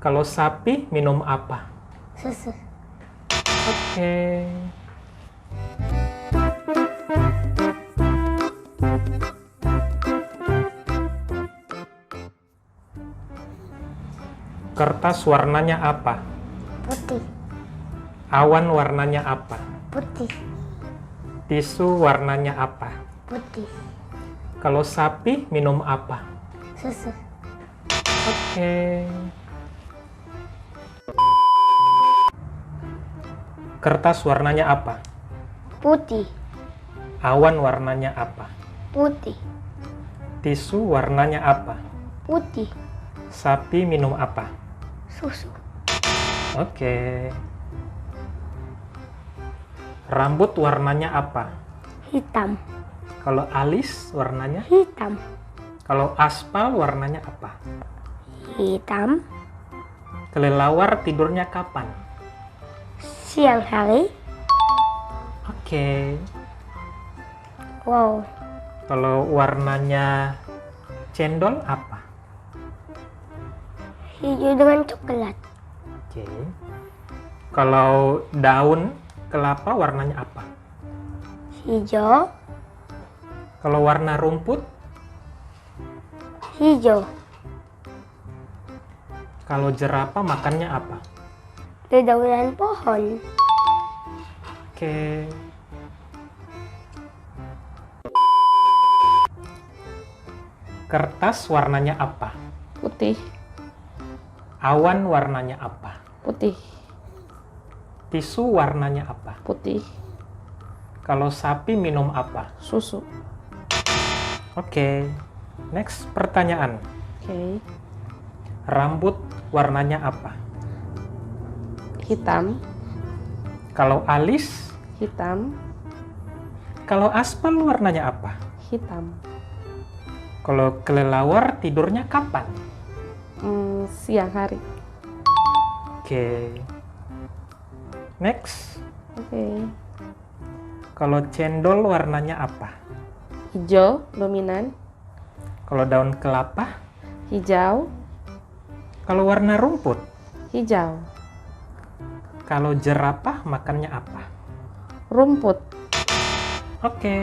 Kalau sapi minum apa? Susu. Oke. Kertas warnanya apa? Putih. Awan warnanya apa? Putih. Tisu warnanya apa? Putih. Kalau sapi minum apa? Susu. Oke. Kertas warnanya apa? Putih. Awan warnanya apa? Putih. Tisu warnanya apa? Putih. Sapi minum apa? Susu. Oke. Rambut warnanya apa? Hitam. Kalau alis warnanya? Hitam. Kalau aspal warnanya apa? Hitam. Kelelawar tidurnya kapan? Siang hari. Oke. Wow. Kalau warnanya cendol apa? Hijau dengan coklat. Oke. Kalau daun kelapa warnanya apa? Hijau. Kalau warna rumput? Hijau. Kalau jerapah makannya apa? Dedaunan pohon. Oke. Kertas warnanya apa? Putih. Awan warnanya apa? Putih. Tisu warnanya apa? Putih. Kalau sapi minum apa? Susu. Oke. Next pertanyaan. Oke. Rambut warnanya apa? Hitam. Kalau alis? Hitam. Kalau aspal warnanya apa? Hitam. Kalau kelelawar tidurnya kapan? Siang hari. Oke. Next. Oke. Kalau cendol warnanya apa? Hijau dominan. Kalau daun kelapa? Hijau. Kalau warna rumput? Hijau. Kalau jerapah makannya apa? Rumput. Oke.